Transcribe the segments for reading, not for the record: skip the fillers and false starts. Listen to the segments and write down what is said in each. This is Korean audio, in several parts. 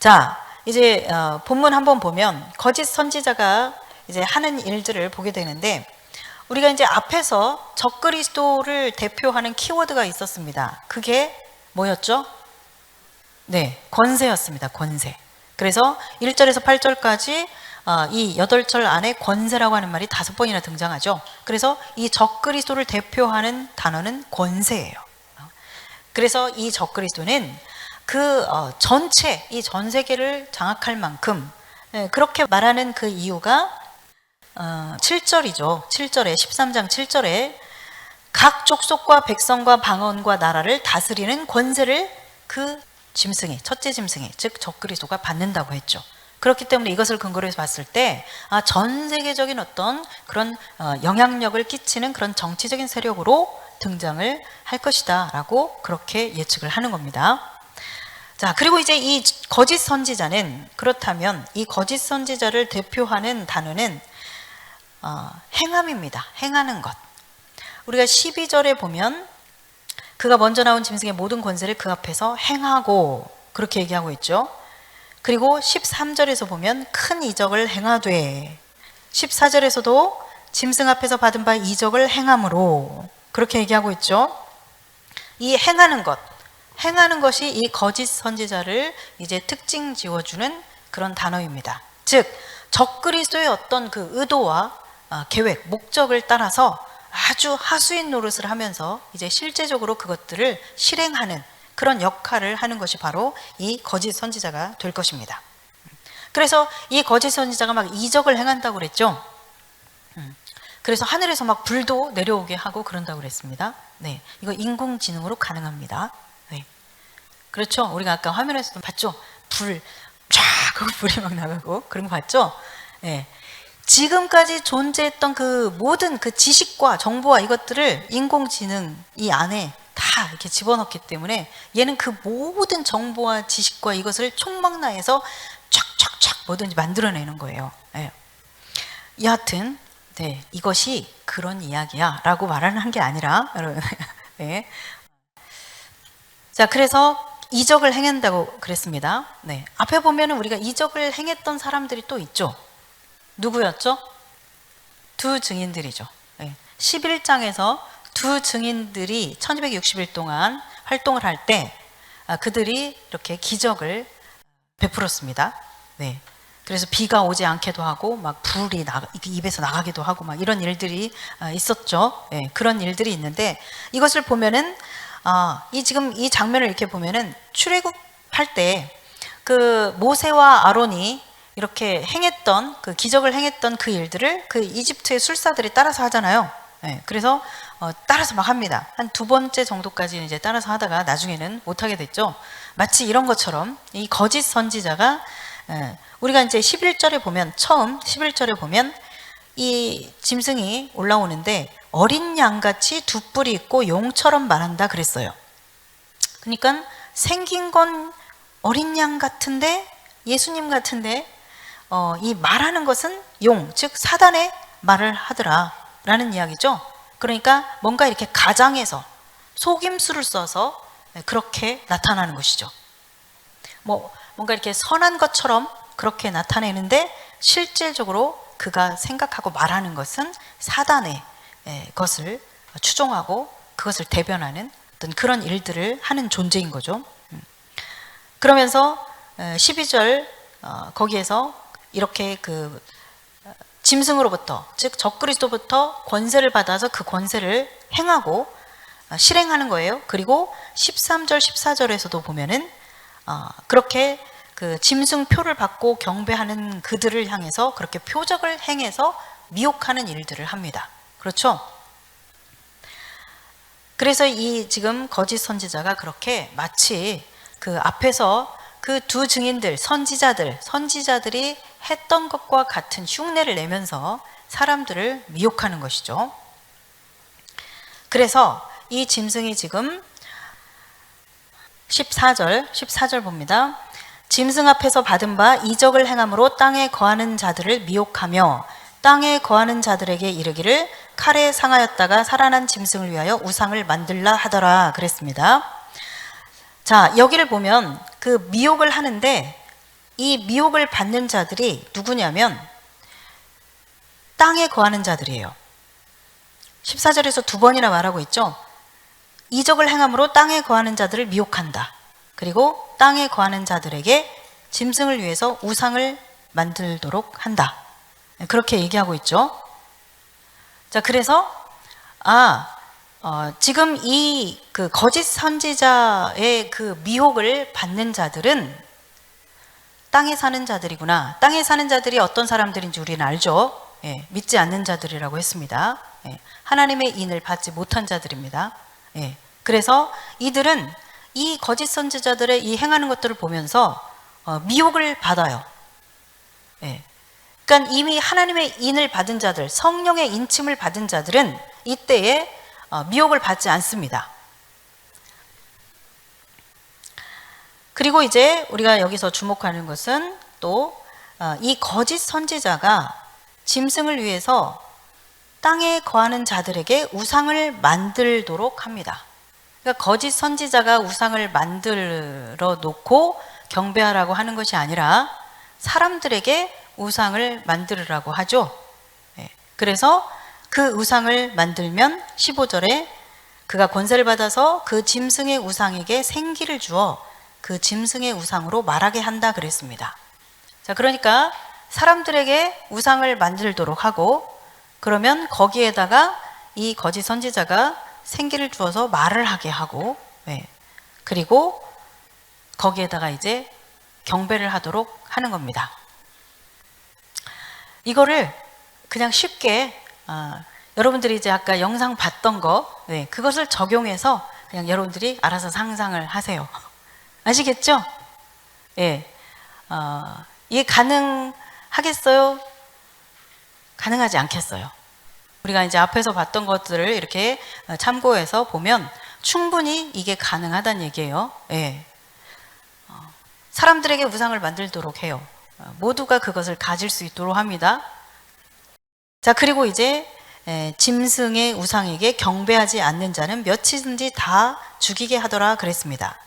자, 이제 본문 한번 보면 거짓 선지자가 이제 하는 일들을 보게 되는데, 우리가 이제 앞에서 적그리스도를 대표하는 키워드가 있었습니다. 그게 뭐였죠? 네, 권세였습니다. 권세. 그래서 1절에서 8절까지 이 8절 안에 권세라고 하는 말이 5번이나 등장하죠. 그래서 이 적그리스도를 대표하는 단어는 권세예요. 그래서 이 적그리스도는 그 전체, 이 전 세계를 장악할 만큼, 그렇게 말하는 그 이유가 7절이죠. 7절에, 13장 7절에 각 족속과 백성과 방언과 나라를 다스리는 권세를 그 짐승이, 첫째 짐승이, 즉 적그리스도가 받는다고 했죠. 그렇기 때문에 이것을 근거로 해서 봤을 때 전 세계적인 어떤 그런 영향력을 끼치는 그런 정치적인 세력으로 등장을 할 것이다 라고 그렇게 예측을 하는 겁니다. 자, 그리고 이제 이 거짓 선지자는, 그렇다면 이 거짓 선지자를 대표하는 단어는 행함입니다. 행하는 것. 우리가 12절에 보면 그가 먼저 나온 짐승의 모든 권세를 그 앞에서 행하고, 그렇게 얘기하고 있죠. 그리고 13절에서 보면 큰 이적을 행하되, 14절에서도 짐승 앞에서 받은 바 이적을 행함으로, 그렇게 얘기하고 있죠. 이 행하는 것, 행하는 것이 이 거짓 선지자를 이제 특징 지어주는 그런 단어입니다. 즉 적그리스도의 어떤 그 의도와 계획, 목적을 따라서 아주 하수인 노릇을 하면서 이제 실제적으로 그것들을 실행하는 그런 역할을 하는 것이 바로 이 거짓 선지자가 될 것입니다. 그래서 이 거짓 선지자가 막 이적을 행한다고 그랬죠. 그래서 하늘에서 막 불도 내려오게 하고 그런다고 그랬습니다. 네, 이거 인공지능으로 가능합니다. 네, 그렇죠. 우리가 아까 화면에서도 봤죠. 불 쫙 하고 불이 막 나가고 그런 거 봤죠. 네. 지금까지 존재했던 그 모든 그 지식과 정보와 이것들을 인공지능 이 안에 다 이렇게 집어넣기 때문에 얘는 그 모든 정보와 지식과 이것을 총망라해서 촥촥촥 뭐든지 만들어내는 거예요. 네. 여하튼 네, 이것이 그런 이야기야 라고 말하는 게 아니라 여러분 네. 자, 그래서 이적을 행한다고 그랬습니다. 네. 앞에 보면은 우리가 이적을 행했던 사람들이 또 있죠. 누구였죠? 두 증인들이죠. 네. 11장에서 두 증인들이 1260일 동안 활동을 할 때 그들이 이렇게 기적을 베풀었습니다. 네. 그래서 비가 오지 않게도 하고 막 불이 입에서 나가기도 하고 막 이런 일들이 있었죠. 네. 그런 일들이 있는데 이것을 보면은 지금 이 장면을 이렇게 보면은 출애굽할 때 그 모세와 아론이 이렇게 행했던 그 기적을 행했던 그 일들을 그 이집트의 술사들이 따라서 하잖아요. 네, 그래서 따라서 막 합니다. 한 2번째 정도까지 이제 따라서 하다가 나중에는 못하게 됐죠. 마치 이런 것처럼 이 거짓 선지자가 우리가 이제 11절에 보면 처음 11절에 보면 이 짐승이 올라오는데 어린 양같이 두 뿔이 있고 용처럼 말한다 그랬어요. 그러니까 생긴 건 어린 양 같은데 예수님 같은데 이 말하는 것은 용, 즉 사단의 말을 하더라 라는 이야기죠. 그러니까 뭔가 이렇게 가장해서 속임수를 써서 그렇게 나타나는 것이죠. 뭔가 이렇게 선한 것처럼 그렇게 나타내는데 실질적으로 그가 생각하고 말하는 것은 사단의 것을 추종하고 그것을 대변하는 어떤 그런 일들을 하는 존재인 거죠. 그러면서 12절 거기에서 이렇게 그 짐승으로부터, 즉 적그리스도부터 권세를 받아서 그 권세를 행하고 실행하는 거예요. 그리고 13절 14절에서도 보면은 그렇게 그 짐승표를 받고 경배하는 그들을 향해서 그렇게 표적을 행해서 미혹하는 일들을 합니다. 그렇죠? 그래서 이 지금 거짓 선지자가 그렇게 마치 그 앞에서 그 두 증인들, 선지자들이 했던 것과 같은 흉내를 내면서 사람들을 미혹하는 것이죠. 그래서 이 짐승이 지금 14절 봅니다. 짐승 앞에서 받은 바 이적을 행함으로 땅에 거하는 자들을 미혹하며 땅에 거하는 자들에게 이르기를 칼에 상하였다가 살아난 짐승을 위하여 우상을 만들라 하더라 그랬습니다. 자, 여기를 보면 그 미혹을 하는데 이 미혹을 받는 자들이 누구냐면 땅에 거하는 자들이에요. 14절에서 두 번이나 말하고 있죠. 이적을 행함으로 땅에 거하는 자들을 미혹한다. 그리고 땅에 거하는 자들에게 짐승을 위해서 우상을 만들도록 한다. 그렇게 얘기하고 있죠. 자, 그래서 지금 이 그 거짓 선지자의 그 미혹을 받는 자들은 땅에 사는 자들이구나. 땅에 사는 자들이 어떤 사람들인지 우리는 알죠. 예, 믿지 않는 자들이라고 했습니다. 예, 하나님의 인을 받지 못한 자들입니다. 예, 그래서 이들은 이 거짓 선지자들의 이 행하는 것들을 보면서 미혹을 받아요. 예, 그러니까 이미 하나님의 인을 받은 자들, 성령의 인침을 받은 자들은 이때에 미혹을 받지 않습니다. 그리고 이제 우리가 여기서 주목하는 것은 또 이 거짓 선지자가 짐승을 위해서 땅에 거하는 자들에게 우상을 만들도록 합니다. 그러니까 거짓 선지자가 우상을 만들어 놓고 경배하라고 하는 것이 아니라 사람들에게 우상을 만들으라고 하죠. 그래서 그 우상을 만들면 15절에 그가 권세를 받아서 그 짐승의 우상에게 생기를 주어 그 짐승의 우상으로 말하게 한다 그랬습니다. 자, 그러니까 사람들에게 우상을 만들도록 하고 그러면 거기에다가 이 거짓 선지자가 생기를 주어서 말을 하게 하고 그리고 거기에다가 이제 경배를 하도록 하는 겁니다. 이거를 그냥 쉽게 여러분들이 이제 아까 영상 봤던 거 그것을 적용해서 그냥 여러분들이 알아서 상상을 하세요. 아시겠죠? 예, 이게 가능하겠어요? 가능하지 않겠어요. 우리가 이제 앞에서 봤던 것들을 이렇게 참고해서 보면 충분히 이게 가능하다는 얘기예요. 예. 사람들에게 우상을 만들도록 해요. 모두가 그것을 가질 수 있도록 합니다. 자, 그리고 이제 짐승의 우상에게 경배하지 않는 자는 몇이든지 다 죽이게 하더라 그랬습니다.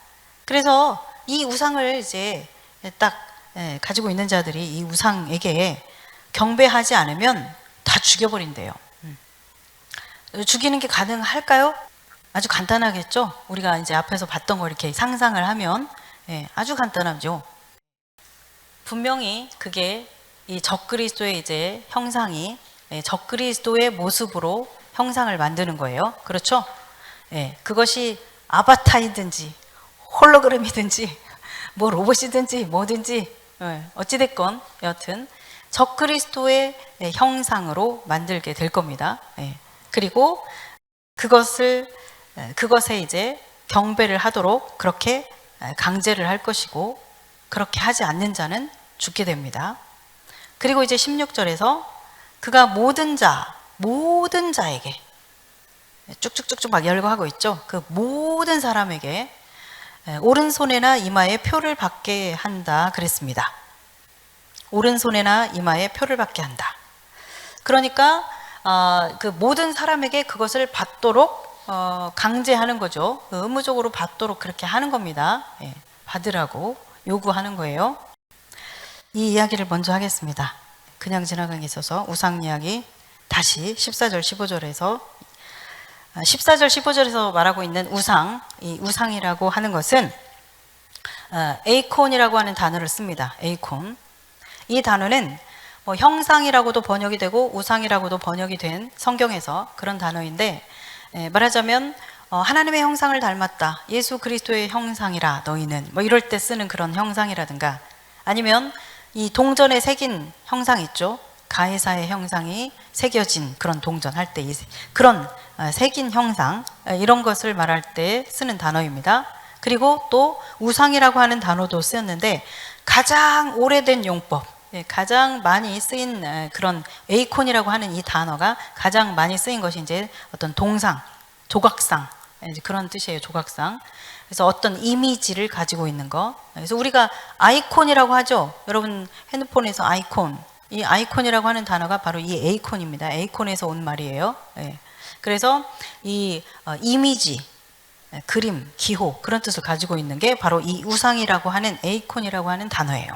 그래서 이 우상을 이제 딱 가지고 있는 자들이 이 우상에게 경배하지 않으면 다 죽여버린대요. 죽이는 게 가능할까요? 아주 간단하겠죠? 우리가 이제 앞에서 봤던 거 이렇게 상상을 하면 아주 간단하죠. 분명히 그게 이 적그리스도의 이제 형상이 적그리스도의 모습으로 형상을 만드는 거예요. 그렇죠? 그것이 아바타이든지 홀로그램이든지 뭐 로봇이든지 뭐든지 어찌됐건 여하튼 적그리스도의 형상으로 만들게 될 겁니다. 그리고 그것에 이제 경배를 하도록 그렇게 강제를 할 것이고 그렇게 하지 않는 자는 죽게 됩니다. 그리고 이제 16절에서 그가 모든 자에게 쭉쭉쭉쭉 막 열거하고 있죠. 그 모든 사람에게 오른손에나 이마에 표를 받게 한다 그랬습니다. 오른손에나 이마에 표를 받게 한다. 그러니까 그 모든 사람에게 그것을 받도록 강제하는 거죠. 의무적으로 받도록 그렇게 하는 겁니다. 받으라고 요구하는 거예요. 이 이야기를 먼저 하겠습니다. 그냥 지나가기 있어서 우상 이야기 다시 14절 15절에서 14절 15절에서 말하고 있는 우상, 이 우상이라고 하는 것은 에이콘이라고 하는 단어를 씁니다. 에이콘. 이 단어는 뭐 형상이라고도 번역이 되고 우상이라고도 번역이 된 성경에서 그런 단어인데 말하자면 하나님의 형상을 닮았다. 예수 그리스도의 형상이라 너희는 뭐 이럴 때 쓰는 그런 형상이라든가 아니면 이 동전에 새긴 형상 있죠. 가해사의 형상이 새겨진 그런 동전할 때 그런 새긴 형상 이런 것을 말할 때 쓰는 단어입니다. 그리고 또 우상이라고 하는 단어도 쓰였는데 가장 오래된 용법 가장 많이 쓰인 그런 에이콘이라고 하는 이 단어가 가장 많이 쓰인 것이 이제 어떤 동상, 조각상 그런 뜻이에요. 조각상. 그래서 어떤 이미지를 가지고 있는 거. 그래서 우리가 아이콘이라고 하죠. 여러분 핸드폰에서 아이콘. 이 아이콘이라고 하는 단어가 바로 이 에이콘입니다. 에이콘에서 온 말이에요. 그래서 이 이미지, 그림, 기호 그런 뜻을 가지고 있는 게 바로 이 우상이라고 하는 에이콘이라고 하는 단어예요.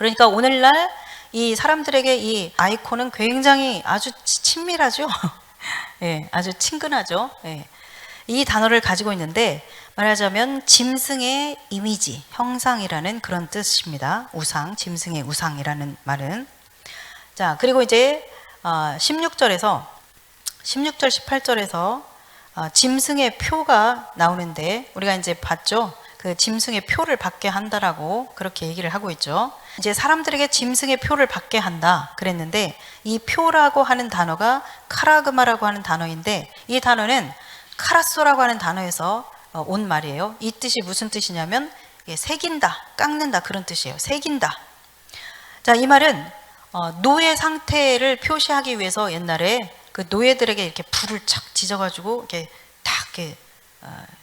그러니까 오늘날 이 사람들에게 이 아이콘은 굉장히 아주 친밀하죠. 예, 아주 친근하죠. 예. 이 단어를 가지고 있는데 말하자면 짐승의 이미지, 형상이라는 그런 뜻입니다. 우상, 짐승의 우상이라는 말은. 자, 그리고 이제 16절, 18절에서 짐승의 표가 나오는데 우리가 이제 봤죠. 그 짐승의 표를 받게 한다라고 그렇게 얘기를 하고 있죠. 이제 사람들에게 짐승의 표를 받게 한다 그랬는데 이 표라고 하는 단어가 카라그마라고 하는 단어인데 이 단어는 카라소라고 하는 단어에서 온 말이에요. 이 뜻이 무슨 뜻이냐면 새긴다, 깎는다 그런 뜻이에요. 새긴다. 자, 이 말은 노예 상태를 표시하기 위해서 옛날에 그 노예들에게 이렇게 불을 착 지져가지고 이렇게 딱 이렇게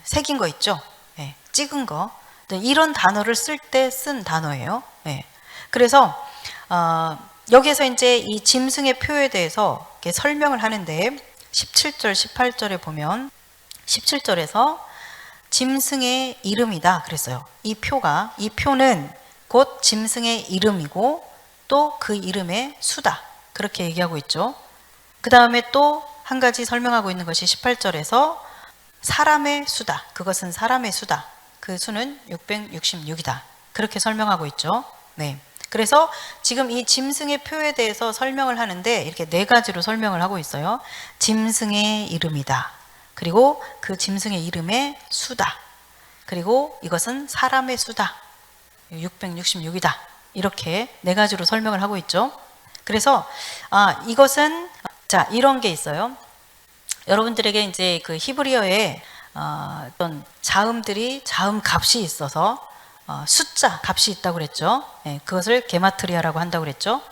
새긴 거 있죠. 예, 찍은 거. 이런 단어를 쓸 때 쓴 단어예요. 예. 그래서 여기에서 이제 이 짐승의 표에 대해서 이렇게 설명을 하는데 17절, 18절에 보면 17절에서 짐승의 이름이다 그랬어요. 이 표는 곧 짐승의 이름이고 또 그 이름의 수다 그렇게 얘기하고 있죠. 그 다음에 또 한 가지 설명하고 있는 것이 18절에서 사람의 수다, 그것은 사람의 수다, 그 수는 666이다 그렇게 설명하고 있죠. 네. 그래서 지금 이 짐승의 표에 대해서 설명을 하는데 이렇게 네 가지로 설명을 하고 있어요. 짐승의 이름이다, 그리고 그 짐승의 이름의 수다, 그리고 이것은 사람의 수다, 666이다 이렇게 네 가지로 설명을 하고 있죠. 그래서 이것은 자, 이런 게 있어요. 여러분들에게 이제 그 히브리어에 어떤 자음들이 자음 값이 있어서 숫자 값이 있다고 그랬죠. 예, 그것을 게마트리아라고 한다고 그랬죠.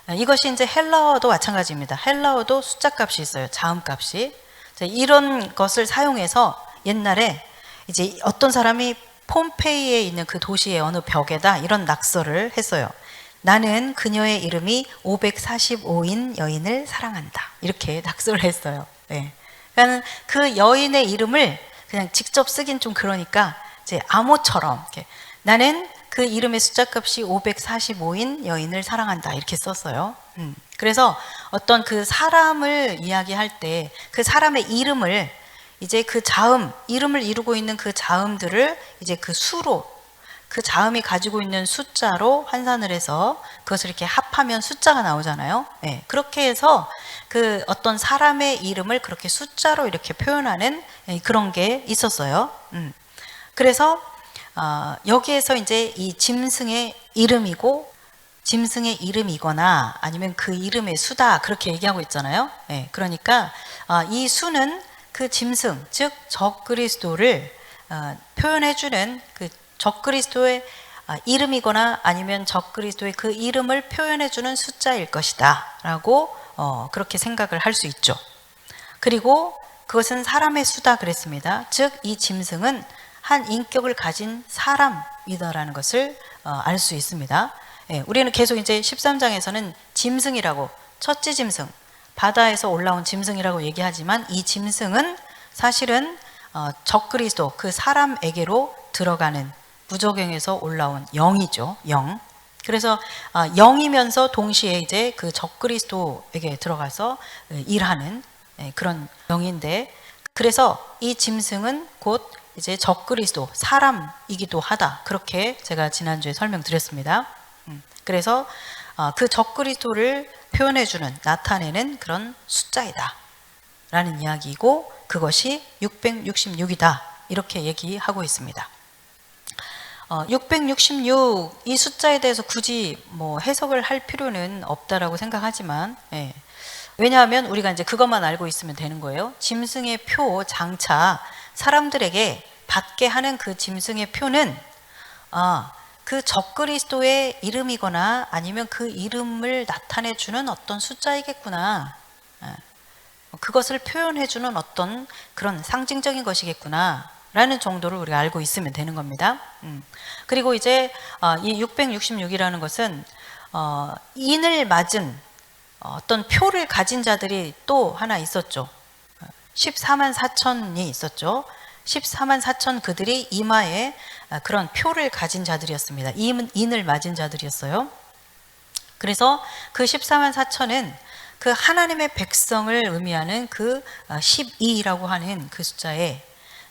이것이 이제 헬라어도 마찬가지입니다. 헬라어도 숫자 값이 있어요. 자음 값이. 이런 것을 사용해서 옛날에 이제 어떤 사람이 폼페이에 있는 그 도시의 어느 벽에다 이런 낙서를 했어요. 나는 그녀의 이름이 545인 여인을 사랑한다. 이렇게 낙서를 했어요. 네. 그러니까 그 여인의 이름을 그냥 직접 쓰긴 좀 그러니까 이제 암호처럼 이렇게 나는 그 이름의 숫자값이 545인 여인을 사랑한다. 이렇게 썼어요. 그래서 어떤 그 사람을 이야기할 때 그 사람의 이름을 이제 그 자음, 이름을 이루고 있는 그 자음들을 이제 그 수로 그 자음이 가지고 있는 숫자로 환산을 해서 그것을 이렇게 합하면 숫자가 나오잖아요. 네, 그렇게 해서 그 어떤 사람의 이름을 그렇게 숫자로 이렇게 표현하는 그런 게 있었어요. 그래서 여기에서 이제 이 짐승의 이름이고 짐승의 이름이거나 아니면 그 이름의 수다 그렇게 얘기하고 있잖아요. 네, 그러니까 이 수는 그 짐승, 즉 적그리스도를 표현해주는 그 적그리스도의 이름이거나 아니면 적그리스도의 그 이름을 표현해주는 숫자일 것이다 라고 그렇게 생각을 할 수 있죠. 그리고 그것은 사람의 수다 그랬습니다. 즉 이 짐승은 한 인격을 가진 사람이다라는 것을 알 수 있습니다. 예, 우리는 계속 이제 13장에서는 짐승이라고, 첫째 짐승, 바다에서 올라온 짐승이라고 얘기하지만 이 짐승은 사실은 적그리스도 그 사람에게로 들어가는 부적영에서 올라온 영이죠. 영. 그래서 영이면서 동시에 이제 그 적그리스도에게 들어가서 일하는 그런 영인데, 그래서 이 짐승은 곧 이제 적그리스도 사람이기도 하다. 그렇게 제가 지난주에 설명드렸습니다. 그래서 그 적그리스도를 표현해주는, 나타내는 그런 숫자이다 라는 이야기이고, 그것이 666이다 이렇게 얘기하고 있습니다. 666 이 숫자에 대해서 굳이 뭐 해석을 할 필요는 없다라고 생각하지만, 예. 왜냐하면 우리가 이제 그것만 알고 있으면 되는 거예요. 짐승의 표 장차 사람들에게 받게 하는 그 짐승의 표는 그 적그리스도의 이름이거나 아니면 그 이름을 나타내주는 어떤 숫자이겠구나. 그것을 표현해주는 어떤 그런 상징적인 것이겠구나 라는 정도를 우리가 알고 있으면 되는 겁니다. 그리고 이제 이 666이라는 것은 인을 맞은 어떤 표를 가진 자들이 또 하나 있었죠. 14만 4천이 있었죠. 14만 4천 그들이 이마에 그런 표를 가진 자들이었습니다. 인을 맞은 자들이었어요. 그래서 그 14만 4천은 그 하나님의 백성을 의미하는 그 12라고 하는 그 숫자에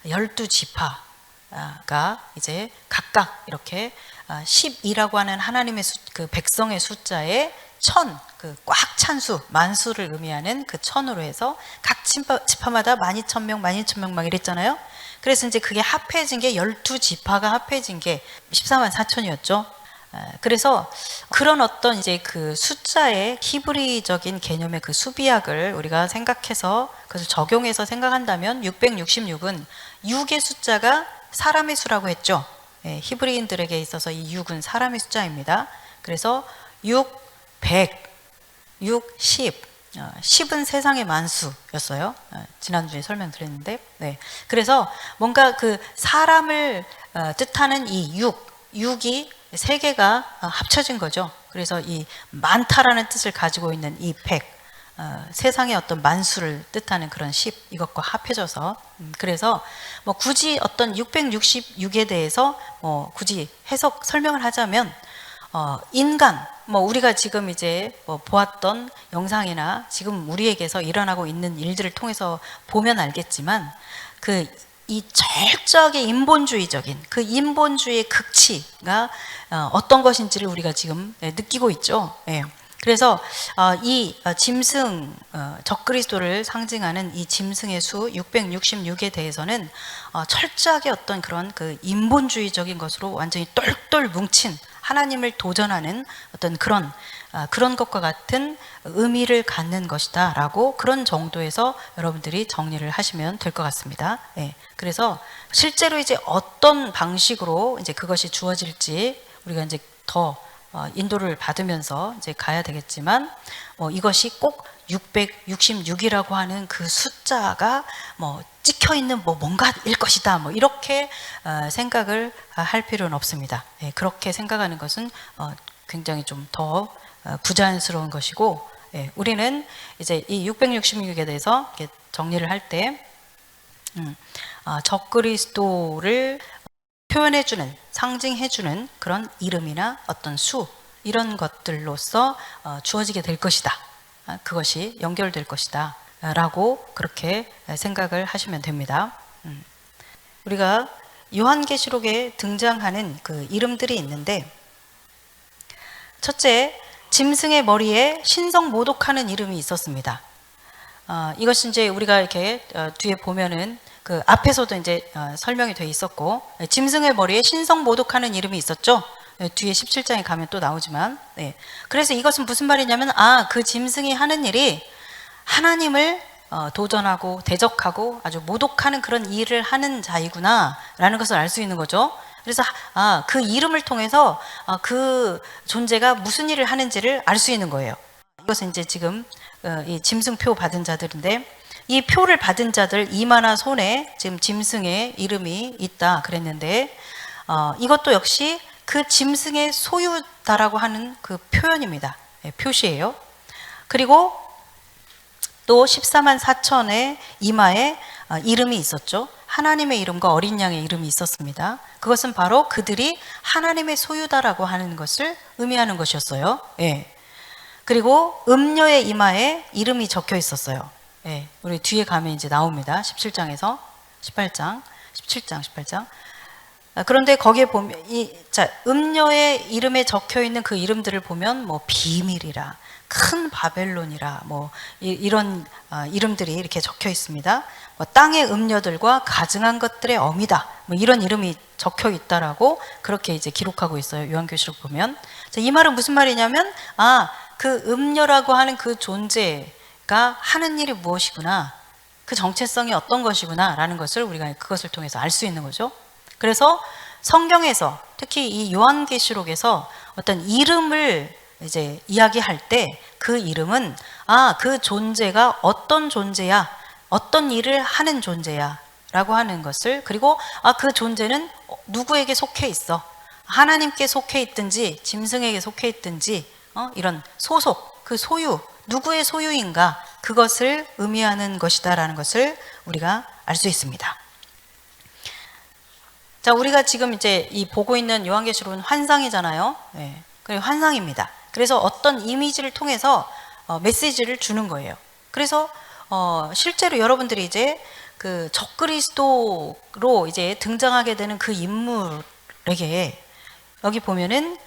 12지파가 이제 각각 이렇게 12라고 하는 하나님의 그 백성의 숫자에 그 꽉 찬 수, 만수를 의미하는 그 1000으로 해서 각 지파마다 12,000명, 12,000명 막 이랬잖아요. 그래서 이제 그게 합해진 게 12지파가 합해진 게 14만 4천이었죠. 그래서 그런 어떤 이제 그 숫자의 히브리적인 개념의 그 수비학을 우리가 생각해서 그것을 적용해서 생각한다면 666은 6의 숫자가 사람의 수라고 했죠. 히브리인들에게 있어서 이 6은 사람의 숫자입니다. 그래서 6, 100, 6, 10, 10은 세상의 만수였어요. 지난주에 설명드렸는데, 네. 그래서 뭔가 그 사람을 뜻하는 이 6이 세 개가 합쳐진 거죠. 그래서 이 많다라는 뜻을 가지고 있는 이 100, 세상의 어떤 만수를 뜻하는 그런 10, 이것과 합해져서 그래서 뭐 굳이 어떤 666에 대해서 굳이 해석 설명을 하자면 인간, 뭐 우리가 지금 이제 뭐 보았던 영상이나 지금 우리에게서 일어나고 있는 일들을 통해서 보면 알겠지만 이 철저하게 인본주의적인 그 인본주의의 극치가 어떤 것인지를 우리가 지금 느끼고 있죠. 그래서 이 짐승, 적그리스도를 상징하는 이 짐승의 수 666에 대해서는 철저하게 어떤 그런 그 인본주의적인 것으로 완전히 똘똘 뭉친 하나님을 도전하는 어떤 그런 것과 같은 의미를 갖는 것이다 라고 그런 정도에서 여러분들이 정리를 하시면 될 것 같습니다. 그래서 실제로 이제 어떤 방식으로 이제 그것이 주어질지 우리가 이제 더 인도를 받으면서 이제 가야 되겠지만 이것이 꼭 666이라고 하는 그 숫자가 뭐 찍혀 있는 뭔가일 것이다 뭐 이렇게 생각을 할 필요는 없습니다. 그렇게 생각하는 것은 굉장히 좀 더 부자연스러운 것이고 우리는 이제 이 666에 대해서 이렇게 정리를 할 때 적그리스도를 표현해주는, 상징해주는 그런 이름이나 어떤 수 이런 것들로서 주어지게 될 것이다. 그것이 연결될 것이다 라고 그렇게 생각을 하시면 됩니다. 우리가 요한계시록에 등장하는 그 이름들이 있는데 첫째, 짐승의 머리에 신성 모독하는 이름이 있었습니다. 이것은 이제 우리가 이렇게 뒤에 보면은 그 앞에서도 이제 설명이 돼 있었고 짐승의 머리에 신성 모독하는 이름이 있었죠. 뒤에 17장에 가면 또 나오지만 그래서 이것은 무슨 말이냐면 그 짐승이 하는 일이 하나님을 도전하고 대적하고 아주 모독하는 그런 일을 하는 자이구나 라는 것을 알 수 있는 거죠. 그래서 그 이름을 통해서 그 존재가 무슨 일을 하는지를 알 수 있는 거예요. 이것은 이제 지금 이 짐승표 받은 자들인데 이 표를 받은 자들 이마나 손에 지금 짐승의 이름이 있다 그랬는데 이것도 역시 그 짐승의 소유다라고 하는 그 표현입니다. 표시예요. 그리고 또 14만 4천의 이마에 이름이 있었죠. 하나님의 이름과 어린 양의 이름이 있었습니다. 그것은 바로 그들이 하나님의 소유다라고 하는 것을 의미하는 것이었어요. 그리고 음녀의 이마에 이름이 적혀 있었어요. 우리 뒤에 가면 이제 나옵니다. 17장에서 18장, 17장, 18장. 그런데 거기에 보면 음녀의 이름에 적혀 있는 그 이름들을 보면 뭐 비밀이라, 큰 바벨론이라, 뭐 이런 이름들이 이렇게 적혀 있습니다. 뭐 땅의 음녀들과 가증한 것들의 어미다, 뭐 이런 이름이 적혀 있다라고 그렇게 이제 기록하고 있어요. 요한계시록 보면. 이 말은 무슨 말이냐면 그 음녀라고 하는 그 존재가 하는 일이 무엇이구나, 그 정체성이 어떤 것이구나 라는 것을 우리가 그것을 통해서 알 수 있는 거죠. 그래서 성경에서 특히 이 요한계시록에서 어떤 이름을 이제 이야기할 때 그 이름은 그 존재가 어떤 존재야, 어떤 일을 하는 존재야 라고 하는 것을, 그리고 그 존재는 누구에게 속해 있어, 하나님께 속해 있든지 짐승에게 속해 있든지 이런 소속, 그 소유, 누구의 소유인가, 그것을 의미하는 것이다 라는 것을 우리가 알 수 있습니다. 자, 우리가 지금 이제 이 보고 있는 요한계시록은 환상이잖아요. 그리고 환상입니다. 그래서 어떤 이미지를 통해서 메시지를 주는 거예요. 그래서 실제로 여러분들이 이제 그 적그리스도로 이제 등장하게 되는 그 인물에게 여기 보면은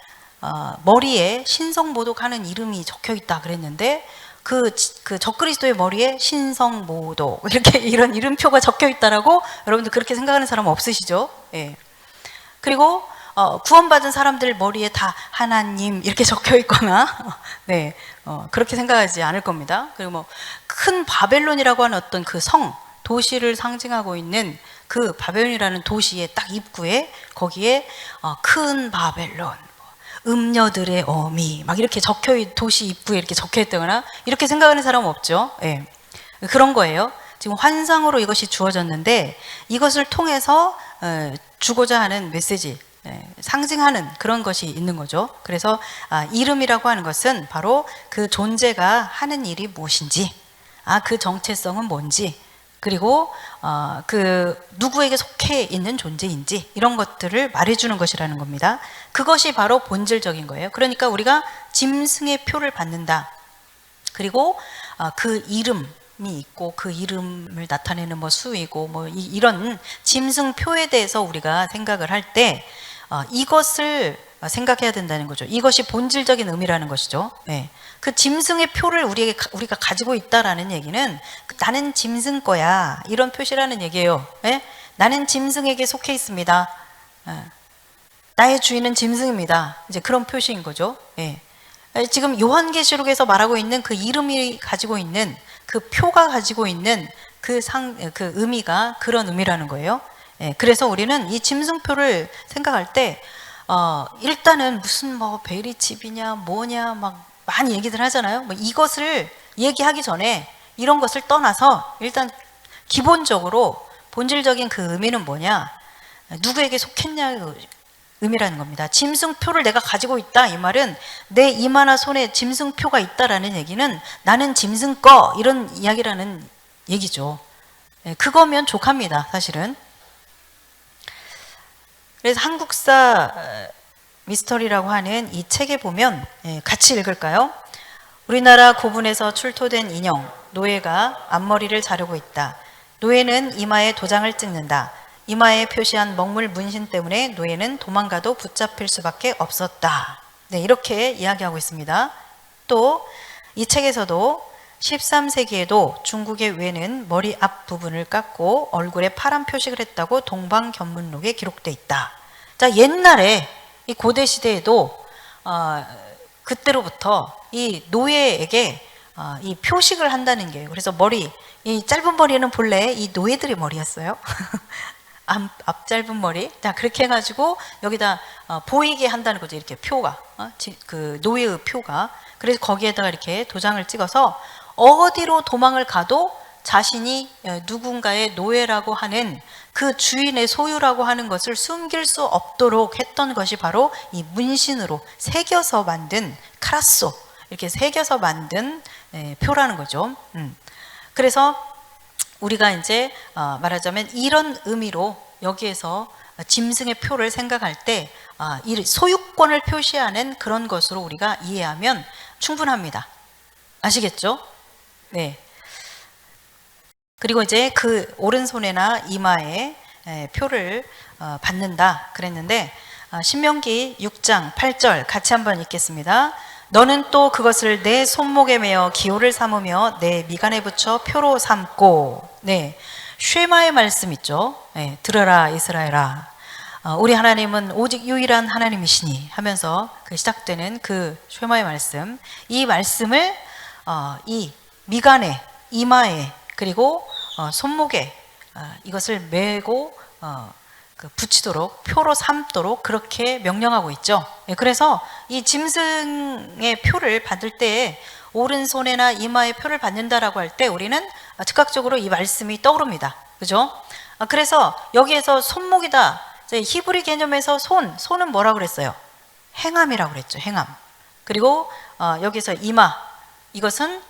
머리에 신성모독하는 이름이 적혀 있다 그랬는데 그 적그리스도의 머리에 신성모독 이렇게 이런 이름표가 적혀 있다라고 여러분들 그렇게 생각하는 사람 없으시죠? 예. 그리고 구원받은 사람들 머리에 다 하나님 이렇게 적혀 있거나 네, 그렇게 생각하지 않을 겁니다. 그리고 뭐 큰 바벨론이라고 하는 어떤 그 도시를 상징하고 있는 그 바벨론이라는 도시의 딱 입구에 거기에 큰 바벨론, 음녀들의 어미 막 이렇게 도시 입구에 이렇게 적혀 있다거나 이렇게 생각하는 사람은 없죠. 예. 그런 거예요. 지금 환상으로 이것이 주어졌는데 이것을 통해서 주고자 하는 메시지, 상징하는 그런 것이 있는 거죠. 그래서 이름이라고 하는 것은 바로 그 존재가 하는 일이 무엇인지, 그 정체성은 뭔지, 그리고 그 누구에게 속해 있는 존재인지 이런 것들을 말해주는 것이라는 겁니다. 그것이 바로 본질적인 거예요. 그러니까 우리가 짐승의 표를 받는다. 그리고 그 이름이 있고 그 이름을 나타내는 뭐 수이고 뭐 이런 짐승표에 대해서 우리가 생각을 할 때 이것을 생각해야 된다는 거죠. 이것이 본질적인 의미라는 것이죠. 네. 그 짐승의 표를 우리가 가지고 있다라는 얘기는 나는 짐승 거야 이런 표시라는 얘기예요. 네? 나는 짐승에게 속해 있습니다. 나의 주인은 짐승입니다. 이제 그런 표시인 거죠. 네. 지금 요한계시록에서 말하고 있는 그 이름이 가지고 있는 그 표가 가지고 있는 그 의미가 그런 의미라는 거예요. 네. 그래서 우리는 이 짐승표를 생각할 때 일단은 무슨 뭐 베리칩이냐 뭐냐 막 많이 얘기들 하잖아요. 뭐 이것을 얘기하기 전에 이런 것을 떠나서 일단 기본적으로 본질적인 그 의미는 뭐냐, 누구에게 속했냐 의미라는 겁니다. 짐승표를 내가 가지고 있다 이 말은 내 이마나 손에 짐승표가 있다라는 얘기는 나는 짐승 거 이런 이야기라는 얘기죠. 그거면 족합니다 사실은. 그래서 한국사 미스터리라고 하는 이 책에 보면 같이 읽을까요? 우리나라 고분에서 출토된 인형 노예가 앞머리를 자르고 있다. 노예는 이마에 도장을 찍는다. 이마에 표시한 먹물 문신 때문에 노예는 도망가도 붙잡힐 수밖에 없었다. 네, 이렇게 이야기하고 있습니다. 또 이 책에서도 13세기에도 중국의 외는 머리 앞부분을 깎고 얼굴에 파란 표식을 했다고 동방견문록에 기록돼 있다. 자, 옛날에 이 고대 시대에도 그때로부터 이 노예에게 이 표식을 한다는 게요. 그래서 이 짧은 머리는 본래 이 노예들의 머리였어요. 앞 짧은 머리. 자, 그렇게 해가지고 여기다 보이게 한다는 거죠. 이렇게 표가 그 노예의 표가. 그래서 거기에다가 이렇게 도장을 찍어서 어디로 도망을 가도 자신이 누군가의 노예라고 하는 그 주인의 소유라고 하는 것을 숨길 수 없도록 했던 것이 바로 이 문신으로 새겨서 만든 카라소, 이렇게 새겨서 만든 표라는 거죠. 그래서 우리가 이제 말하자면 이런 의미로 여기에서 짐승의 표를 생각할 때 이 소유권을 표시하는 그런 것으로 우리가 이해하면 충분합니다. 아시겠죠? 네. 그리고 이제 그 오른손에나 이마에 표를 받는다 그랬는데 신명기 6장 8절 같이 한번 읽겠습니다. 너는 또 그것을 내 손목에 매어 기호를 삼으며 내 미간에 붙여 표로 삼고. 네, 쉐마의 말씀 있죠. 네, 들어라 이스라엘아, 우리 하나님은 오직 유일한 하나님이시니 하면서 그 시작되는 그 쉐마의 말씀, 이 말씀을 이 미간에, 이마에, 그리고 손목에 이것을 메고 붙이도록, 표로 삼도록 그렇게 명령하고 있죠. 그래서 이 짐승의 표를 받을 때 오른손에나 이마에 표를 받는다라고 할 때 우리는 즉각적으로 이 말씀이 떠오릅니다. 그죠? 그래서 여기에서 손목이다. 히브리 개념에서 손은 뭐라고 그랬어요? 행함이라고 그랬죠. 행함. 그리고 여기서 이마, 이것은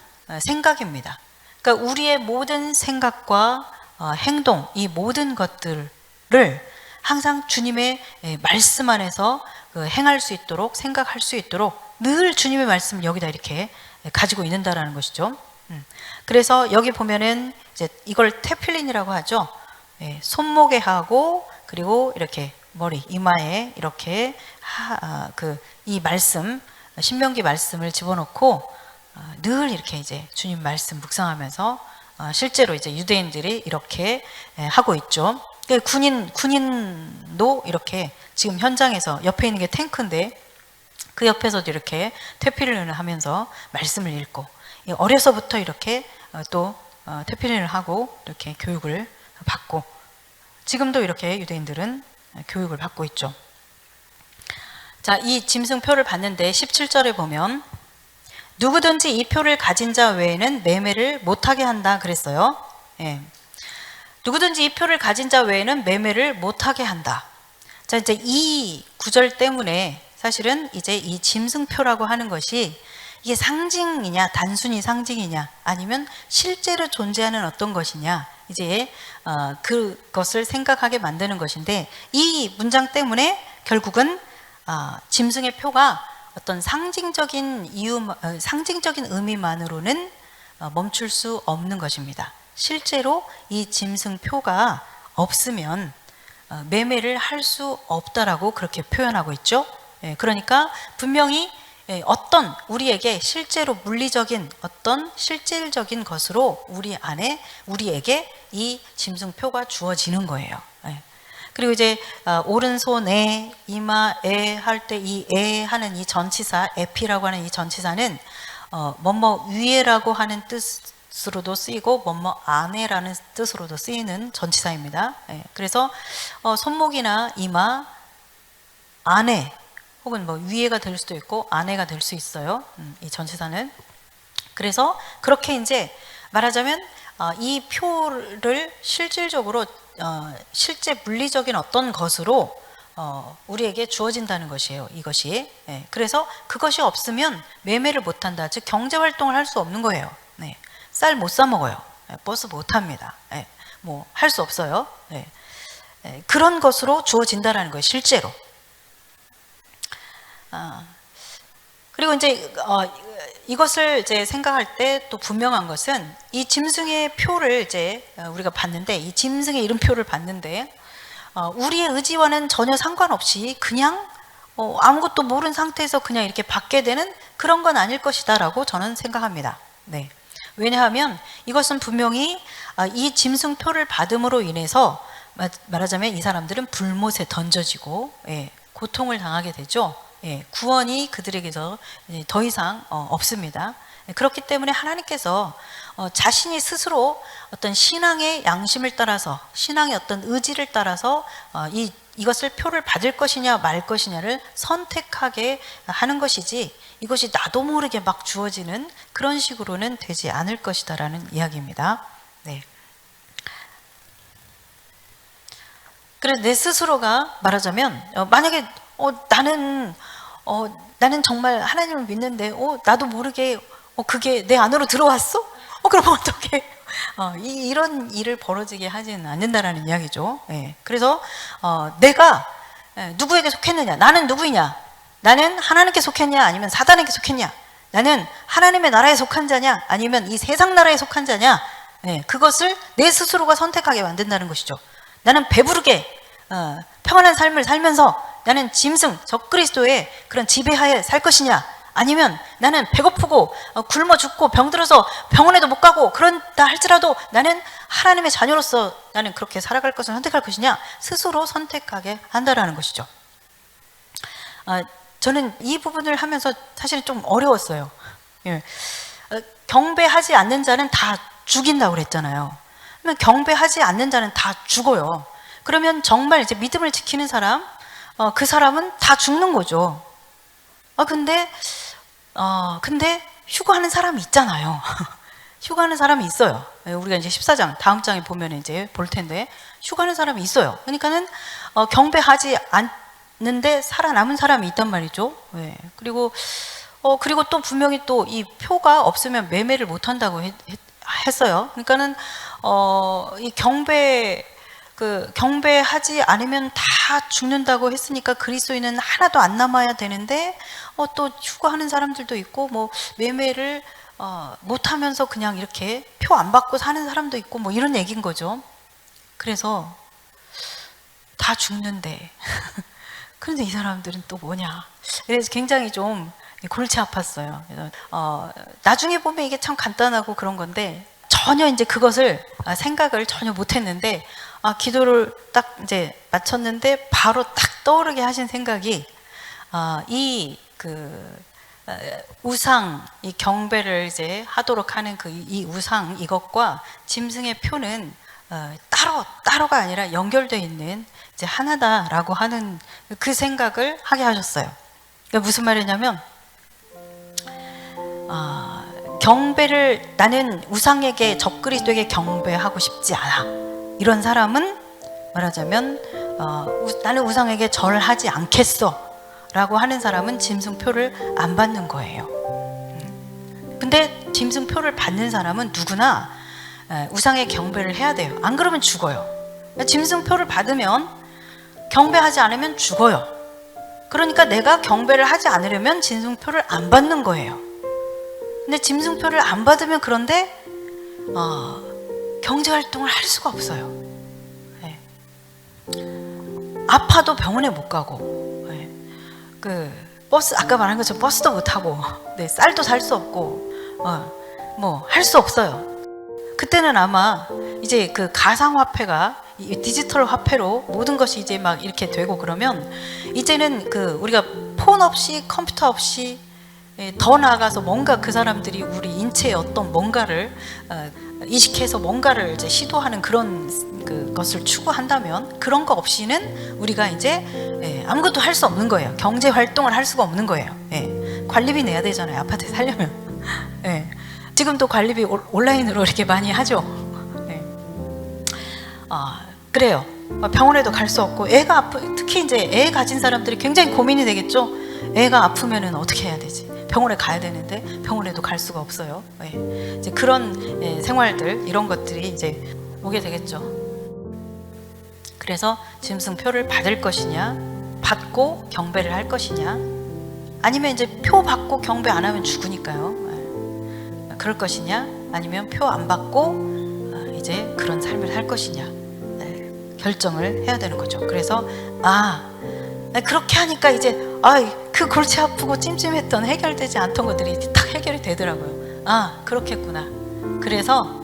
생각입니다. 그러니까 우리의 모든 생각과 행동, 이 모든 것들을 항상 주님의 말씀 안에서 행할 수 있도록, 생각할 수 있도록 늘 주님의 말씀을 여기다 이렇게 가지고 있는다라는 것이죠. 그래서 여기 보면은 이제 이걸 테필린이라고 하죠. 예, 손목에 하고 그리고 이렇게 머리 이마에 이렇게 이 말씀 신명기 말씀을 집어넣고 늘 이렇게 이제 주님 말씀 묵상하면서 실제로 이제 유대인들이 이렇게 하고 있죠. 군인도 이렇게 지금 현장에서 옆에 있는 게 탱크인데 그 옆에서도 이렇게 테필린을 하면서 말씀을 읽고 어려서부터 이렇게 또 테필린을 하고 이렇게 교육을 받고 지금도 이렇게 유대인들은 교육을 받고 있죠. 자, 이 짐승표를 봤는데 17절에 보면 누구든지 이 표를 가진 자 외에는 매매를 못하게 한다 그랬어요. 예. 누구든지 이 표를 가진 자 외에는 매매를 못하게 한다. 자, 이제 이 구절 때문에 사실은 이제 이 짐승표라고 하는 것이 이게 상징이냐, 단순히 상징이냐, 아니면 실제로 존재하는 어떤 것이냐, 이제 그것을 생각하게 만드는 것인데 이 문장 때문에 결국은 짐승의 표가 어떤 상징적인 상징적인 의미만으로는 멈출 수 없는 것입니다. 실제로 이 짐승표가 없으면 매매를 할 수 없다라고 그렇게 표현하고 있죠. 그러니까 분명히 어떤 우리에게 실제로 물리적인 어떤 실질적인 것으로 우리에게 이 짐승표가 주어지는 거예요. 그리고 이제 오른손에 이마에 할 때 이 에 하는 이 전치사 에피라고 하는 이 전치사는 뭐뭐 위에라고 하는 뜻으로도 쓰이고 뭐뭐 안에라는 뜻으로도 쓰이는 전치사입니다. 그래서 손목이나 이마 안에 혹은 뭐 위에가 될 수도 있고 안에가 될 수 있어요. 이 전치사는. 그래서 그렇게 이제 말하자면 이 표를 실질적으로 실제 물리적인 어떤 것으로 우리에게 주어진다는 것이에요. 이것이. 그래서 그것이 없으면 매매를 못한다. 즉 경제 활동을 할 수 없는 거예요. 쌀 못 사 먹어요. 버스 못 합니다. 뭐 할 수 없어요. 그런 것으로 주어진다라는 거예요. 실제로. 그리고 이제 이것을 이제 생각할 때 또 분명한 것은 이 짐승의 표를 이제 우리가 봤는데 이 짐승의 이름표를 봤는데 우리의 의지와는 전혀 상관없이 그냥 아무것도 모르는 상태에서 그냥 이렇게 받게 되는 그런 건 아닐 것이다라고 저는 생각합니다. 네. 왜냐하면 이것은 분명히 이 짐승표를 받음으로 인해서 말하자면 이 사람들은 불못에 던져지고 고통을 당하게 되죠. 구원이 그들에게서 더 이상 없습니다. 그렇기 때문에 하나님께서 자신이 스스로 어떤 신앙의 양심을 따라서 신앙의 어떤 의지를 따라서 이것을 표를 받을 것이냐 말 것이냐를 선택하게 하는 것이지 이것이 나도 모르게 막 주어지는 그런 식으로는 되지 않을 것이다라는 이야기입니다. 네. 그래서 내 스스로가 말하자면 만약에 나는 정말 하나님을 믿는데 나도 모르게 그게 내 안으로 들어왔어? 그럼 어떻게 이런 일을 벌어지게 하지는 않는다라는 이야기죠. 그래서 내가 누구에게 속했느냐? 나는 누구이냐? 나는 하나님께 속했냐? 아니면 사단에게 속했냐? 나는 하나님의 나라에 속한 자냐? 아니면 이 세상 나라에 속한 자냐? 그것을 내 스스로가 선택하게 만든다는 것이죠. 나는 배부르게 평안한 삶을 살면서 나는 짐승 적그리스도의 그런 지배하에 살 것이냐, 아니면 나는 배고프고 굶어 죽고 병들어서 병원에도 못 가고 그런다 할지라도 나는 하나님의 자녀로서 나는 그렇게 살아갈 것을 선택할 것이냐, 스스로 선택하게 한다라는 것이죠. 저는 이 부분을 하면서 사실은 좀 어려웠어요. 경배하지 않는 자는 다 죽인다고 그랬잖아요. 그러면 경배하지 않는 자는 다 죽어요. 그러면 정말 이제 믿음을 지키는 사람, 그 사람은 다 죽는 거죠. 근데 휴가하는 사람이 있잖아요. 휴가하는 사람이 있어요. 우리가 이제 14장 다음 장에 보면 이제 볼 텐데 휴가하는 사람이 있어요. 그러니까는 경배하지 않는데 살아남은 사람이 있단 말이죠. 그리고 또 분명히 또 이 표가 없으면 매매를 못 한다고 했어요. 그러니까는 이 경배 그 경배하지 않으면 다 죽는다고 했으니까 그리스도인은 하나도 안 남아야 되는데 또 휴거하는 사람들도 있고 뭐 매매를 못하면서 그냥 이렇게 표 안 받고 사는 사람도 있고 뭐 이런 얘기인 거죠. 그래서 다 죽는데 그런데 이 사람들은 또 뭐냐. 그래서 굉장히 좀 골치 아팠어요. 그래서 나중에 보면 이게 참 간단하고 그런 건데 전혀 이제 그것을 생각을 전혀 못했는데 기도를 딱 이제 마쳤는데 바로 딱 떠오르게 하신 생각이 이 우상, 이 경배를 이제 하도록 하는 이 우상 이것과 짐승의 표는 따로가 아니라 연결되어 있는 이제 하나다라고 하는 그 생각을 하게 하셨어요. 그러니까 무슨 말이냐면 경배를 나는 우상에게 적그리스도에게 경배하고 싶지 않아. 이런 사람은 말하자면 나는 우상에게 절하지 않겠어 라고 하는 사람은 짐승표를 안 받는 거예요. 근데 짐승표를 받는 사람은 누구나 우상의 경배를 해야 돼요. 안 그러면 죽어요. 짐승표를 받으면 경배하지 않으면 죽어요. 그러니까 내가 경배를 하지 않으려면 짐승표를 안 받는 거예요. 근데 짐승표를 안 받으면 그런데 경제활동을 할 수가 없어요. 네. 아파도 병원에 못 가고, 네. 버스 아까 말한 것처럼 버스도 못 타고, 네, 쌀도 살 수 없고, 뭐 할 수 없어요. 그때는 아마 이제 그 가상화폐가 디지털 화폐로 모든 것이 이제 막 이렇게 되고 그러면 이제는 우리가 폰 없이 컴퓨터 없이 더 나아가서 뭔가 그 사람들이 우리 인체의 어떤 뭔가를 이식해서 뭔가를 이제 시도하는 그런 것을 추구한다면 그런 거 없이는 우리가 이제 아무것도 할 수 없는 거예요. 경제 활동을 할 수가 없는 거예요. 관리비 내야 되잖아요. 아파트에 살려면. 지금도 관리비 온라인으로 이렇게 많이 하죠. 그래요. 병원에도 갈 수 없고 특히 이제 애 가진 사람들이 굉장히 고민이 되겠죠. 애가 아프면은 어떻게 해야 되지? 병원에 가야 되는데 병원에도 갈 수가 없어요. 이제 그런 생활들 이런 것들이 이제 오게 되겠죠. 그래서 짐승표를 받을 것이냐, 받고 경배를 할 것이냐, 아니면 이제 표 받고 경배 안 하면 죽으니까요. 그럴 것이냐, 아니면 표 안 받고 이제 그런 삶을 살 것이냐 결정을 해야 되는 거죠. 그래서 그렇게 하니까 이제 그 골치 아프고 찜찜했던 해결되지 않던 것들이 딱 해결이 되더라고요. 그렇겠구나. 그래서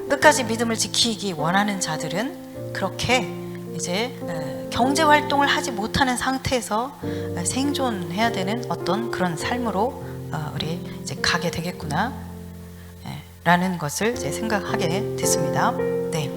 끝까지 믿음을 지키기 원하는 자들은 그렇게 이제 경제 활동을 하지 못하는 상태에서 생존해야 되는 어떤 그런 삶으로 우리 이제 가게 되겠구나 라는 것을 이제 생각하게 됐습니다. 네.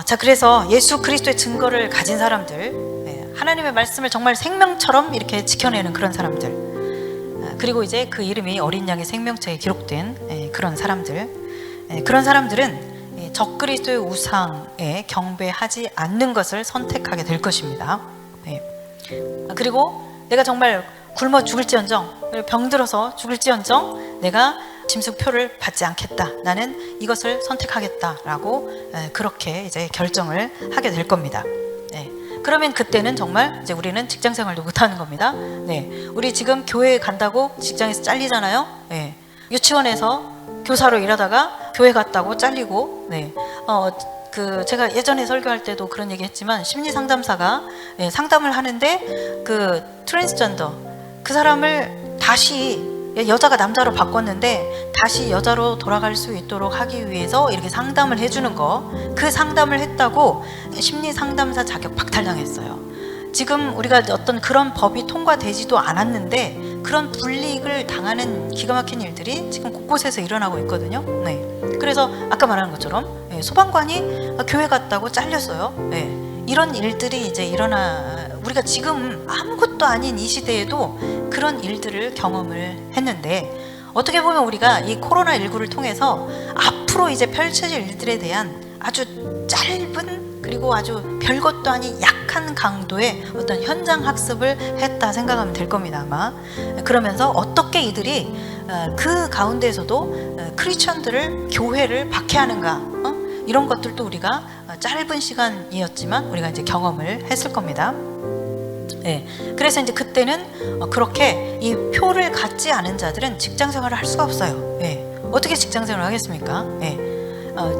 자, 그래서 예수 그리스도의 증거를 가진 사람들, 하나님의 말씀을 정말 생명처럼 이렇게 지켜내는 그런 사람들, 그리고 이제 그 이름이 어린 양의 생명책에 기록된 그런 사람들, 그런 사람들은 적그리스도의 우상에 경배하지 않는 것을 선택하게 될 것입니다. 그리고 내가 정말 굶어 죽을지언정, 병들어서 죽을지언정 내가 짐승표를 받지 않겠다. 나는 이것을 선택하겠다라고 그렇게 이제 결정을 하게 될 겁니다. 그러면 그때는 정말 이제 우리는 직장 생활도 못 하는 겁니다. 우리 지금 교회에 간다고 직장에서 잘리잖아요. 유치원에서 교사로 일하다가 교회 갔다고 잘리고, 제가 예전에 설교할 때도 그런 얘기 했지만 심리 상담사가 상담을 하는데 트랜스젠더 그 사람을 다시 여자가 남자로 바꿨는데 다시 여자로 돌아갈 수 있도록 하기 위해서 이렇게 상담을 해주는 거, 그 상담을 했다고 심리 상담사 자격 박탈당했어요. 지금 우리가 어떤 그런 법이 통과되지도 않았는데 그런 불이익을 당하는 기가 막힌 일들이 지금 곳곳에서 일어나고 있거든요. 그래서 아까 말한 것처럼 소방관이 교회 갔다고 잘렸어요. 이런 일들이 이제 우리가 지금 아무것도 아닌 이 시대에도 그런 일들을 경험을 했는데, 어떻게 보면 우리가 이 코로나19를 통해서 앞으로 이제 펼쳐질 일들에 대한 아주 짧은 그리고 아주 별것도 아닌 약한 강도의 어떤 현장 학습을 했다 생각하면 될 겁니다, 아마. 그러면서 어떻게 이들이 그 가운데서도 크리스천들을, 교회를 박해하는가, 이런 것들도 우리가 짧은 시간이었지만 우리가 이제 경험을 했을 겁니다. 예, 그래서 이제 그때는 그렇게 이 표를 갖지 않은 자들은 직장 생활을 할 수가 없어요. 예, 어떻게 직장 생활을 하겠습니까? 예,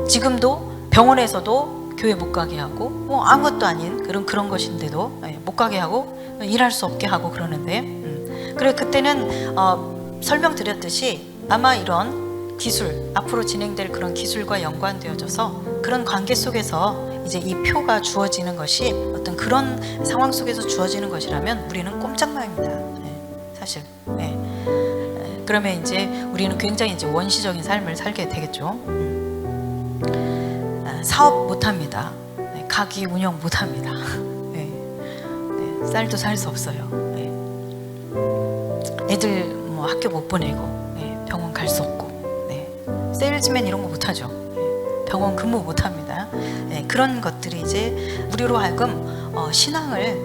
지금도 병원에서도 교회 못 가게 하고 뭐 아무것도 아닌 그런 것인데도 못 가게 하고 일할 수 없게 하고 그러는데, 그래 그때는 설명드렸듯이 아마 이런 기술, 앞으로 진행될 그런 기술과 연관되어져서 그런 관계 속에서 이제 이 표가 주어지는 것이 어떤 그런 상황 속에서 주어지는 것이라면 우리는 꼼짝마입니다. 사실. 그러면 이제 우리는 굉장히 이제 원시적인 삶을 살게 되겠죠. 사업 못합니다. 가게 운영 못합니다. 쌀도 살 수 없어요. 애들 뭐 학교 못 보내고 병원 갈 수 없고 세일즈맨 이런 거 못하죠. 병원 근무 못합니다. 그런 것들이 이제 우리로 하여금 신앙을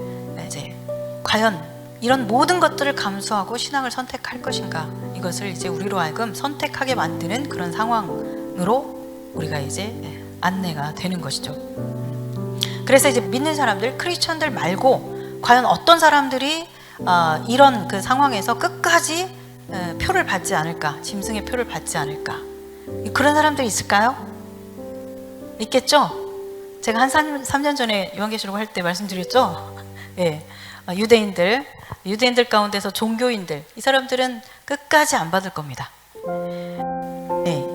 이제 과연 이런 모든 것들을 감수하고 신앙을 선택할 것인가, 이것을 이제 우리로 하여금 선택하게 만드는 그런 상황으로 우리가 이제 안내가 되는 것이죠. 그래서 이제 믿는 사람들, 크리스천들 말고 과연 어떤 사람들이 이런 그 상황에서 끝까지 표를 받지 않을까, 짐승의 표를 받지 않을까, 그런 사람들이 있을까요? 있겠죠? 제가 한 3년 전에 요한계시록 할 때 말씀드렸죠? 예, 유대인들 가운데서 종교인들, 이 사람들은 끝까지 안 받을 겁니다.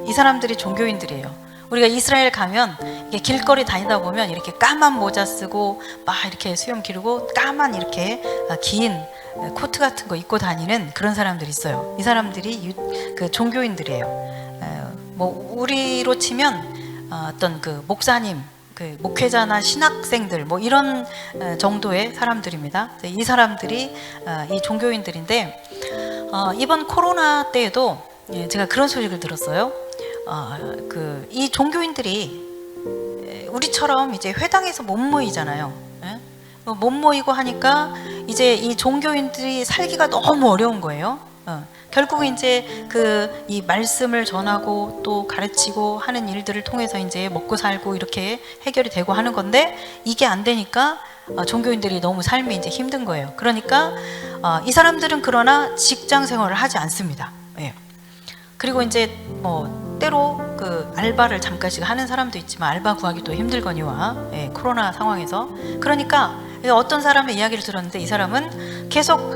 이 사람들이 종교인들이에요. 우리가 이스라엘 가면 이게 길거리 다니다 보면 이렇게 까만 모자 쓰고 막 이렇게 수염 기르고 까만 이렇게 긴 코트 같은 거 입고 다니는 그런 사람들이 있어요. 이 사람들이 그 종교인들이에요. 뭐 우리로 치면 어떤 그 목사님, 그 목회자나 신학생들 뭐 이런 정도의 사람들입니다. 이 사람들이 이 종교인들인데, 이번 코로나 때에도 제가 그런 소식을 들었어요. 이 종교인들이 우리처럼 이제 회당에서 못 모이잖아요. 못 모이고 하니까 이제 이 종교인들이 살기가 너무 어려운 거예요. 결국 이제 이 말씀을 전하고 또 가르치고 하는 일들을 통해서 이제 먹고 살고 이렇게 해결이 되고 하는 건데, 이게 안 되니까 종교인들이 너무 삶이 이제 힘든 거예요. 그러니까 이 사람들은 그러나 직장 생활을 하지 않습니다. 그리고 이제 뭐 때로 그 알바를 잠깐씩 하는 사람도 있지만 알바 구하기도 힘들거니와 코로나 상황에서. 그러니까 어떤 사람의 이야기를 들었는데, 이 사람은 계속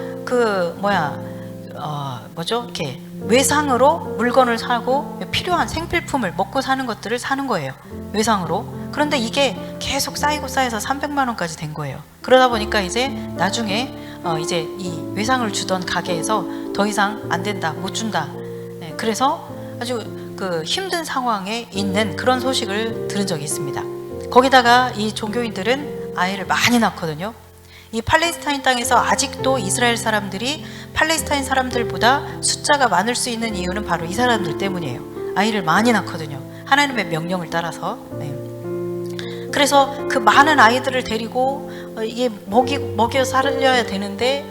이렇게 외상으로 물건을 사고 필요한 생필품을, 먹고 사는 것들을 사는 거예요. 외상으로. 그런데 이게 계속 쌓여서 300만 원까지 된 거예요. 그러다 보니까 이제 나중에 이제 이 외상을 주던 가게에서 더 이상 안 된다, 못 준다. 그래서 아주 그 힘든 상황에 있는 그런 소식을 들은 적이 있습니다. 거기다가 이 종교인들은 아이를 많이 낳거든요. 이 팔레스타인 땅에서 아직도 이스라엘 사람들이 팔레스타인 사람들보다 숫자가 많을 수 있는 이유는 바로 이 사람들 때문이에요. 아이를 많이 낳거든요. 하나님의 명령을 따라서. 그래서 그 많은 아이들을 데리고 이게 먹여 살려야 되는데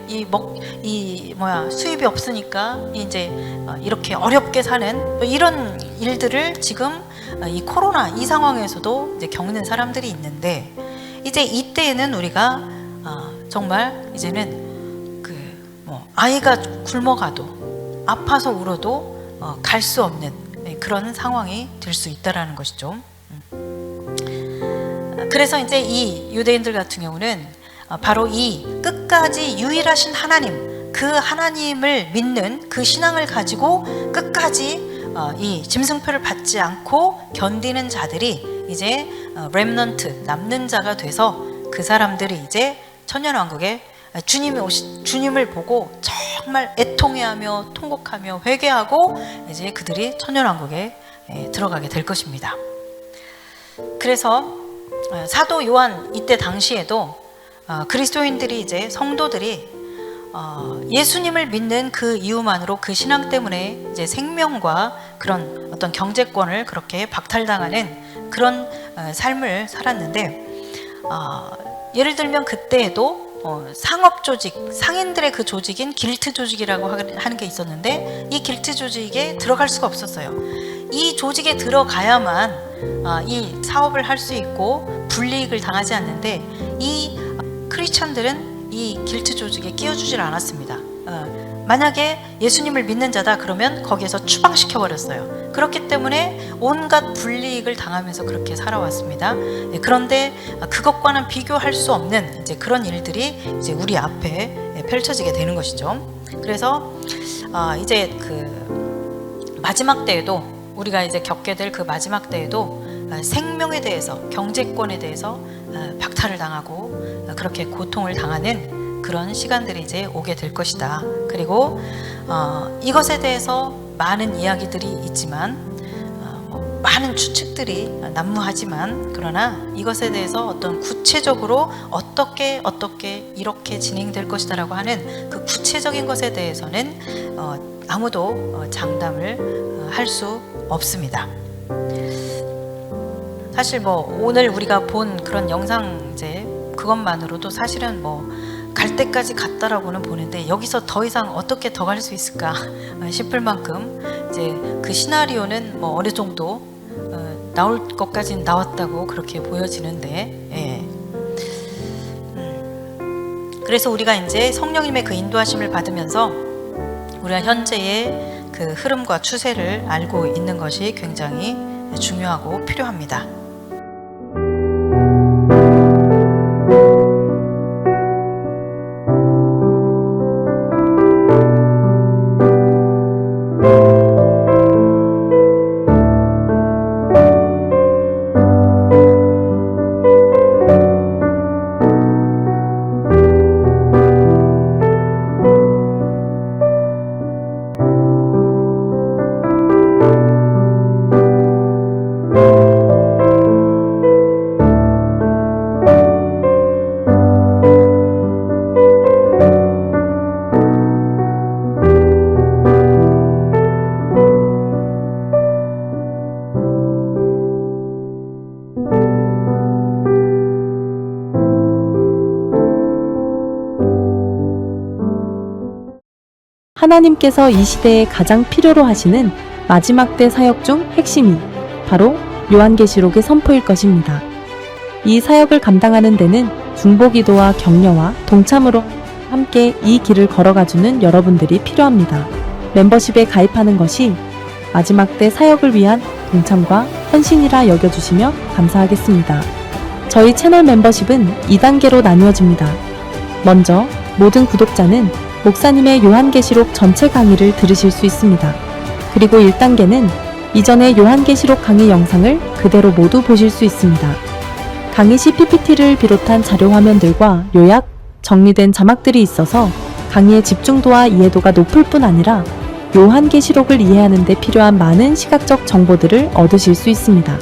수입이 없으니까 이제 이렇게 어렵게 사는 이런 일들을 지금 이 코로나 이 상황에서도 이제 겪는 사람들이 있는데, 이제 이때에는 우리가 정말 이제는 아이가 굶어가도 아파서 울어도 갈 수 없는 그런 상황이 될 수 있다라는 것이죠. 그래서 이제 이 유대인들 같은 경우는 바로 이 끝까지 유일하신 하나님, 그 하나님을 믿는 그 신앙을 가지고 끝까지 이 짐승표를 받지 않고 견디는 자들이 이제 렘넌트, 남는 자가 돼서 그 사람들이 이제 천년왕국에 주님을 보고 정말 애통해하며 통곡하며 회개하고 이제 그들이 천년왕국에 들어가게 될 것입니다. 그래서 사도 요한 이때 당시에도 그리스도인들이 이제 성도들이 예수님을 믿는 그 이유만으로 그 신앙 때문에 이제 생명과 그런 어떤 경제권을 그렇게 박탈당하는 그런 삶을 살았는데, 예를 들면 그때에도 상업 조직, 상인들의 그 조직인 길트 조직이라고 하는 게 있었는데, 이 길트 조직에 들어갈 수가 없었어요. 이 조직에 들어가야만 이 사업을 할 수 있고 불이익을 당하지 않는데 이 크리스천들은 이 길트 조직에 끼워주질 않았습니다. 만약에 예수님을 믿는 자다 그러면 거기에서 추방시켜 버렸어요. 그렇기 때문에 온갖 불이익을 당하면서 그렇게 살아왔습니다. 그런데 그것과는 비교할 수 없는 이제 그런 일들이 이제 우리 앞에 펼쳐지게 되는 것이죠. 그래서 이제 그 마지막 때에도 우리가 이제 겪게 될 그 마지막 때에도 생명에 대해서, 경제권에 대해서 박탈을 당하고 그렇게 고통을 당하는 그런 시간들이 이제 오게 될 것이다. 그리고 이것에 대해서 많은 이야기들이 있지만 많은 추측들이 난무하지만 그러나 이것에 대해서 어떤 구체적으로 어떻게 이렇게 진행될 것이다라고 하는 그 구체적인 것에 대해서는 아무도 장담을 할 수 없습니다. 사실 오늘 우리가 본 그런 영상제 그것만으로도 사실은 갈 때까지 갔다라고는 보는데 여기서 더 이상 어떻게 더 갈 수 있을까 싶을 만큼 이제 그 시나리오는 어느 정도 나올 것까지는 나왔다고 그렇게 보여지는데, 그래서 우리가 이제 성령님의 그 인도하심을 받으면서 우리가 현재의 그 흐름과 추세를 알고 있는 것이 굉장히 중요하고 필요합니다. 하나님께서 이 시대에 가장 필요로 하시는 마지막 때 사역 중 핵심이 바로 요한계시록의 선포일 것입니다. 이 사역을 감당하는 데는 중보기도와 격려와 동참으로 함께 이 길을 걸어가주는 여러분들이 필요합니다. 멤버십에 가입하는 것이 마지막 때 사역을 위한 동참과 헌신이라 여겨주시며 감사하겠습니다. 저희 채널 멤버십은 2단계로 나누어집니다. 먼저 모든 구독자는 목사님의 요한계시록 전체 강의를 들으실 수 있습니다. 그리고 1단계는 이전의 요한계시록 강의 영상을 그대로 모두 보실 수 있습니다. 강의 시 PPT를 비롯한 자료 화면들과 요약, 정리된 자막들이 있어서 강의의 집중도와 이해도가 높을 뿐 아니라 요한계시록을 이해하는 데 필요한 많은 시각적 정보들을 얻으실 수 있습니다.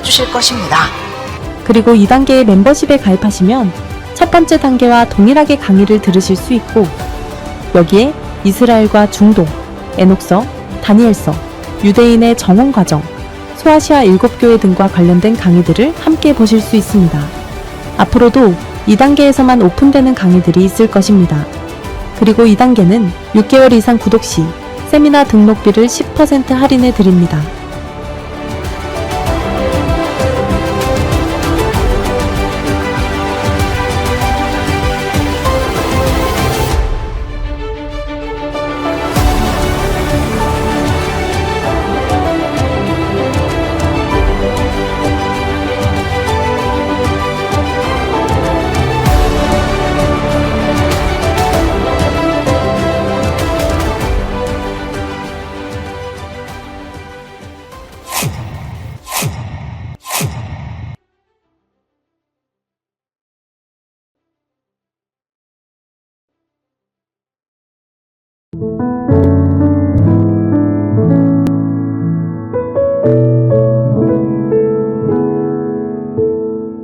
주실 것입니다. 그리고 2단계의 멤버십에 가입하시면 첫 번째 단계와 동일하게 강의를 들으실 수 있고 여기에 이스라엘과 중동, 에녹서, 다니엘서, 유대인의 정원 과정, 소아시아 7교회 등과 관련된 강의들을 함께 보실 수 있습니다. 앞으로도 2단계에서만 오픈되는 강의들이 있을 것입니다. 그리고 2단계는 6개월 이상 구독 시 세미나 등록비를 10% 할인해 드립니다.